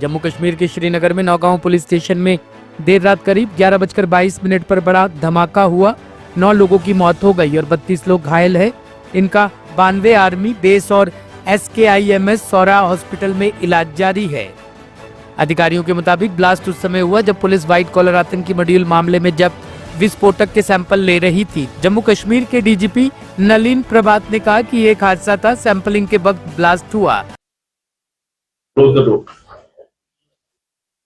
जम्मू कश्मीर के श्रीनगर में Naugaon police station में देर रात करीब 11:22 पर बड़ा धमाका हुआ। 9 लोगों की मौत हो गई और 32 लोग घायल हैं। इनका 92 आर्मी बेस और SKIMS सौरा हॉस्पिटल में इलाज जारी है। अधिकारियों के मुताबिक ब्लास्ट उस समय हुआ जब पुलिस व्हाइट कॉलर आतंकी मॉड्यूल मामले में जब विस्फोटक के सैंपल ले रही थी। जम्मू कश्मीर के DGP नलिन प्रभात ने कहा कि एक हादसा था, सैंपलिंग के वक्त ब्लास्ट हुआ।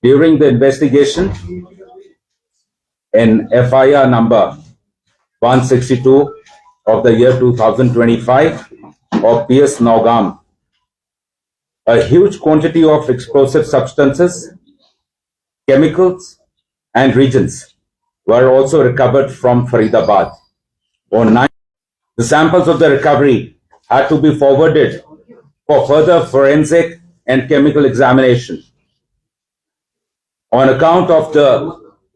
During the investigation in FIR number 162 of the year 2025 of PS Naugam, a huge quantity of explosive substances, chemicals and reagents were also recovered from Faridabad. On 9, the samples of the recovery had to be forwarded for further forensic and chemical examination. On account of the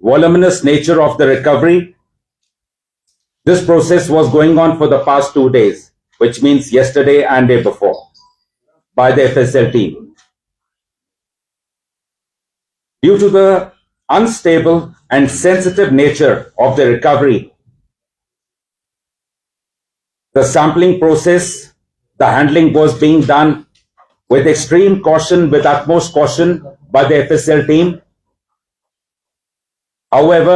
voluminous nature of the recovery, this process was going on for the past 2 days, which means yesterday and day before, by the FSL team. Due to the unstable and sensitive nature of the recovery, the sampling process, the handling was being done with extreme caution, with utmost caution by the FSL team. However,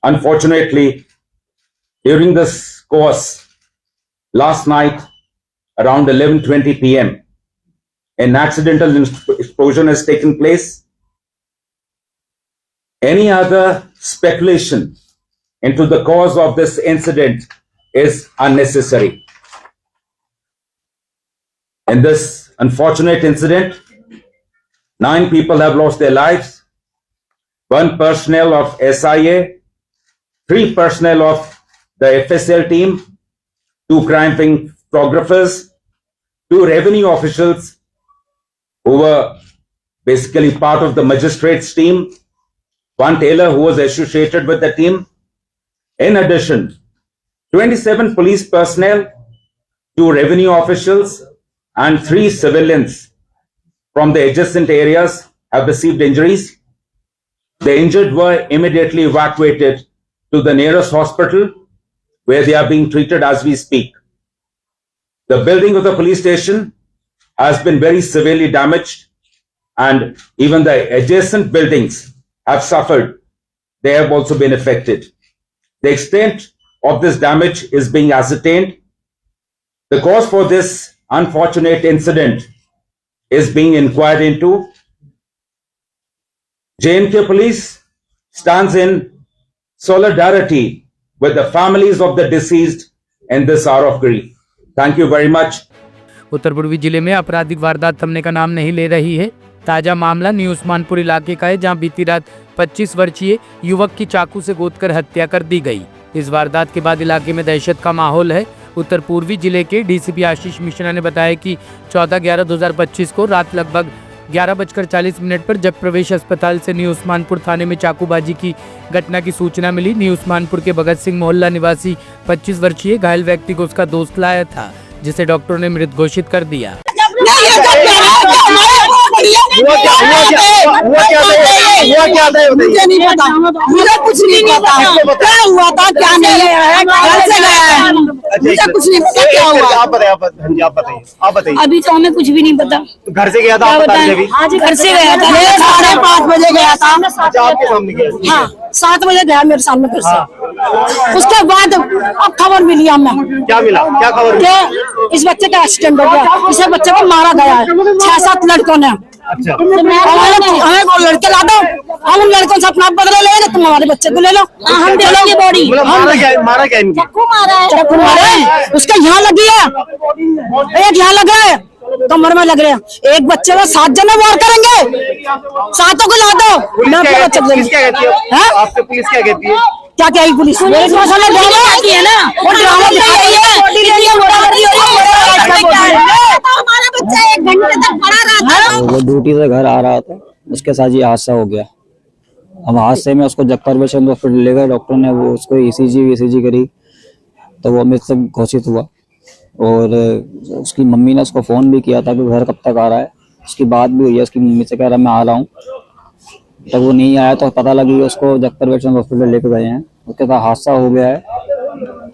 unfortunately, during this course, last night around 11:20 p.m., an accidental explosion has taken place. Any other speculation into the cause of this incident is unnecessary. In this unfortunate incident, 9 people have lost their lives. 1 personnel of SIA, 3 personnel of the FSL team, 2 crime scene photographers, 2 revenue officials who were basically part of the magistrates team, 1 tailor who was associated with the team. In addition, 27 police personnel, 2 revenue officials and 3 civilians from the adjacent areas have received injuries. The injured were immediately evacuated to the nearest hospital where they are being treated as we speak. The building of the police station has been very severely damaged and even the adjacent buildings have suffered. They have also been affected. The extent of this damage is being ascertained. The cause for this unfortunate incident is being inquired into. J&K Police stands in solidarity with the families of the deceased in this hour of grief. Thank you very much. उत्तर पूर्वी जिले में आपराधिक वारदात थमने का नाम नहीं ले रही है। ताजा मामला न्यू उस्मानपुर इलाके का है, जहां बीती रात 25 वर्षीय युवक की चाकू से गोदकर हत्या कर दी गई। इस वारदात के बाद इलाके में दहशत का माहौल है। उत्तर पूर्वी जिले के DCP आशीष मिश्रा ने बताया कि 14/11/2025 को रात लगभग 11:40 पर जब प्रवेश अस्पताल से न्यू उस्मानपुर थाने में चाकूबाजी की घटना की सूचना मिली। न्यू उस्मानपुर के भगत सिंह मोहल्ला निवासी 25 वर्षीय घायल व्यक्ति को उसका दोस्त लाया था, जिसे डॉक्टरों ने मृत घोषित कर दिया। मुझे नहीं पता, मुझे कुछ नहीं पता क्या हुआ था, क्या नहीं है, घर से गया है, मुझे कुछ नहीं पता क्या हुआ। आप बताइए। अभी तो हमें कुछ भी नहीं पता। तो घर से गया था, आप बता दीजिए। आज घर से गया था, 5:30 बजे गया था। आपके सामने गया? हाँ, 7 बजे गया मेरे सामने घर से। उसके बाद अब खबर मिली हमें। क्या मिला, क्या खबर? इस बच्चे का एक्सीडेंट हो गया, इसे बच्चे को मारा गया है 6-7 लड़कों ने। अच्छा, हमें वो लड़के ला दो, हम उन लड़कों से अपना बदला लेंगे, तुम हमारे बच्चे को ले लो, हम दे लेंगे बॉडी। मारा क्या इनको? चाकू मारा है, उसका यहाँ लगी है, एक यहाँ लगा है, कमर में लग रहे हैं। एक बच्चे में 7 जने वार करेंगे, 7 को ला दो। पुलिस क्या कहती है? आपसे पुलिस क्या कहती है? क्या क्या पुलिस है ना, वो ड्रामा दिखाती है। हमारा बच्चा 1 घंटे तक पड़ा रहा था। वो ड्यूटी से घर आ रहा था, उसके साथ ये हादसा हो गया। हम हादसे में उसको जक्कर पेशेंट हॉस्पिटल ले गए, डॉक्टर ने वो उसको ECG करी तो वो मृत घोषित हुआ। और उसकी मम्मी ने उसको फोन भी किया था कि घर कब तक आ रहा है, उसकी बात भी हुई है, उसकी मम्मी से कह रहा मैं आ रहा हूँ। जब वो नहीं आया तो पता लगी उसको जक्कर पेशेंट हॉस्पिटल लेके गए हैं, उसके साथ हादसा हो गया है।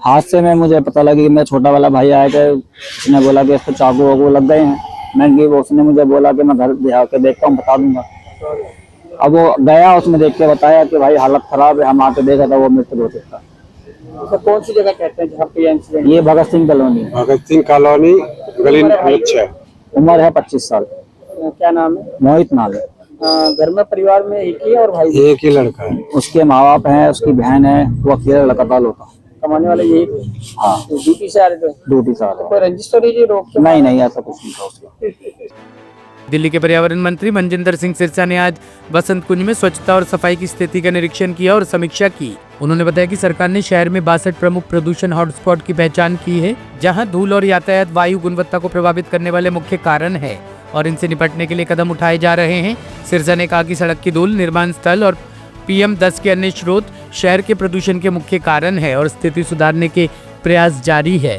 हादसे में मुझे पता लगी कि मेरा छोटा वाला भाई आया था, उसने बोला कि इसको चाकू वाकू लग गए हैं। मैंने उसने मुझे बोला कि मैं घर जाके देखता हूँ, बता दूंगा। अब वो गया, उसने देख के बताया कि भाई हालत खराब है, हम आके देखा था वो मृत हो चुका। तो कौन सी जगह कहते हैं जहाँ पे इंसिडेंट? ये भगत सिंह कॉलोनी, गली नंबर 6। उम्र है 25 साल, क्या नाम है? मोहित नाम है। घर में परिवार में एक ही है और भाई? एक ही लड़का है। उसके माँ बाप हैं, उसकी बहन है, वो अकेला लड़का होता। कमाने वाले यही थे? हाँ, ड्यूटी से आ रहे थे? ड्यूटी से आ रहे। कोई रजिस्टर जी रोक? नहीं, ऐसा कुछ नहीं था उसका। दिल्ली के पर्यावरण मंत्री मनजिंदर सिंह सिरसा ने आज बसंत कुंज में स्वच्छता और सफाई की स्थिति का निरीक्षण किया और समीक्षा की। उन्होंने बताया कि सरकार ने शहर में 62 प्रमुख प्रदूषण हॉटस्पॉट की पहचान की है, जहां धूल और यातायात वायु गुणवत्ता को प्रभावित करने वाले मुख्य कारण है और इनसे निपटने के लिए कदम उठाए जा रहे हैं। सिरसा ने कहा कि सड़क की धूल, निर्माण स्थल और PM10 के अन्य स्रोत शहर के प्रदूषण के मुख्य कारण है और स्थिति सुधारने के प्रयास जारी है।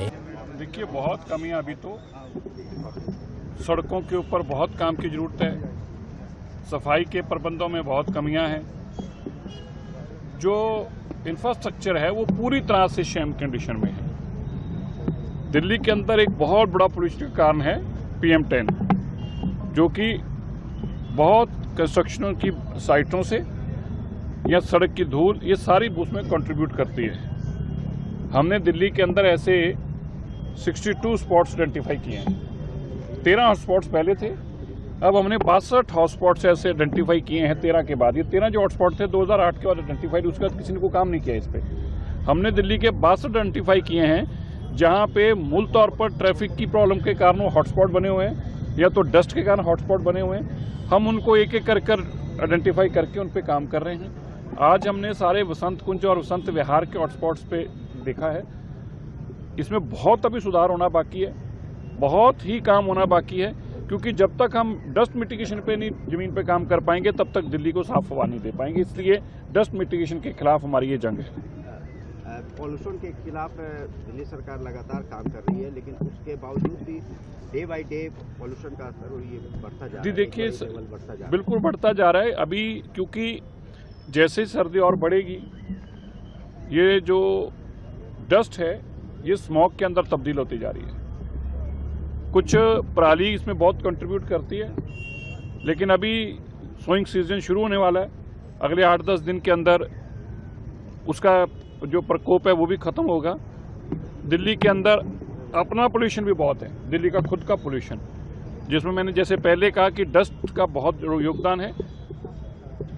देखिए, बहुत कमियां अभी तो सड़कों के ऊपर बहुत काम की जरूरत है, सफाई के प्रबंधों में बहुत कमियां हैं, जो इंफ्रास्ट्रक्चर है वो पूरी तरह से शेम कंडीशन में है। दिल्ली के अंदर एक बहुत बड़ा पोल्यूशन का कारण है PM10, जो कि बहुत कंस्ट्रक्शनों की साइटों से या सड़क की धूल, ये सारी उसमें कंट्रीब्यूट करती है। हमने दिल्ली के अंदर ऐसे 62 स्पॉट्स आइडेंटिफाई किए हैं। 13 हॉटस्पॉट्स पहले थे, अब हमने 62 हॉटस्पॉट्स ऐसे आइडेंटिफाई किए हैं 13 के बाद। ये 13 जो हॉटस्पॉट थे 2008 के बाद आइडेंटिफाइड, उसके बाद किसी ने कोई काम नहीं किया इस पर। हमने दिल्ली के 62 आइडेंटिफाई किए हैं जहाँ पे मूल तौर पर ट्रैफिक की प्रॉब्लम के कारण वो हॉटस्पॉट बने हुए हैं या तो डस्ट के कारण हॉटस्पॉट बने हुए हैं। हम उनको एक एक कर आइडेंटिफाई करके उन पर काम कर रहे हैं। आज हमने सारे वसंत कुंज और वसंत विहार के हॉटस्पॉट्स पे देखा है। इसमें बहुत अभी सुधार होना बाकी है, बहुत ही काम होना बाकी है, क्योंकि जब तक हम डस्ट मिटिगेशन पे नहीं ज़मीन पे काम कर पाएंगे तब तक दिल्ली को साफ हवा नहीं दे पाएंगे। इसलिए डस्ट मिटिगेशन के खिलाफ हमारी ये जंग है। पॉल्यूशन के खिलाफ दिल्ली सरकार लगातार काम कर रही है, लेकिन उसके बावजूद भी डे बाय डे पॉल्यूशन का असर ये बढ़ता जा रहा है। देखिए, बिल्कुल बढ़ता जा रहा है। अभी क्योंकि जैसे सर्दी और बढ़ेगी, ये जो डस्ट है ये स्मॉग के अंदर तब्दील होती जा रही है। कुछ पराली इसमें बहुत कंट्रीब्यूट करती है, लेकिन अभी सोइंग सीजन शुरू होने वाला है। अगले 8-10 दिन के अंदर उसका जो प्रकोप है वो भी ख़त्म होगा। दिल्ली के अंदर अपना पोल्यूशन भी बहुत है, दिल्ली का खुद का पोल्यूशन, जिसमें मैंने जैसे पहले कहा कि डस्ट का बहुत योगदान है,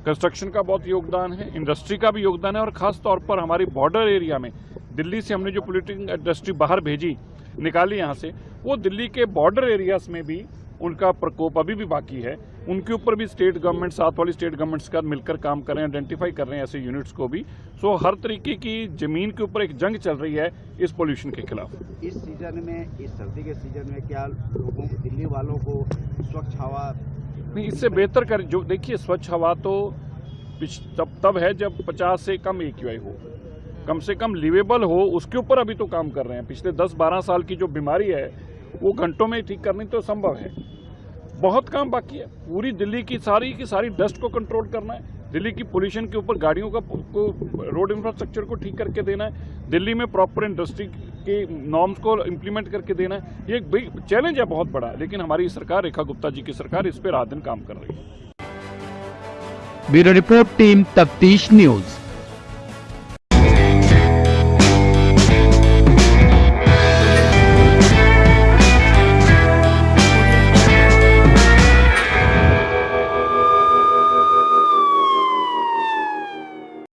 कंस्ट्रक्शन का बहुत योगदान है, इंडस्ट्री का भी योगदान है, और ख़ास तौर पर हमारी बॉर्डर एरिया में दिल्ली से हमने जो पोल्यूटिंग इंडस्ट्री बाहर भेजी, निकाली यहाँ से, वो दिल्ली के बॉर्डर एरियाज में भी उनका प्रकोप अभी भी बाकी है। उनके ऊपर भी स्टेट गवर्नमेंट, साथ वाली स्टेट गवर्नमेंट्स का मिलकर काम कर रहे हैं, आइडेंटिफाई कर रहे हैं ऐसे यूनिट्स को भी। सो हर तरीके की ज़मीन के ऊपर एक जंग चल रही है इस पोल्यूशन के खिलाफ। इस सीजन में, इस सर्दी के सीजन में क्या लोगों को, दिल्ली वालों को स्वच्छ हवा नहीं, इससे बेहतर कर, जो देखिए स्वच्छ हवा तो तब है जब 50 से कम AQI हो, कम से कम लिवेबल हो, उसके ऊपर अभी तो काम कर रहे हैं। पिछले 10-12 साल की जो बीमारी है वो घंटों में ठीक करनी तो संभव है। बहुत काम बाकी है। पूरी दिल्ली की सारी डस्ट को कंट्रोल करना है, दिल्ली की पोल्यूशन के ऊपर गाड़ियों को रोड इंफ्रास्ट्रक्चर को ठीक करके देना है, दिल्ली में प्रॉपर इंडस्ट्री के नॉर्म्स को इम्प्लीमेंट करके देना है। ये एक बिग चैलेंज है, बहुत बड़ा, लेकिन हमारी सरकार, रेखा गुप्ता जी की सरकार इस पर रात दिन काम कर रही है। ब्यूरो रिपोर्ट, टीम तफ्तीश न्यूज।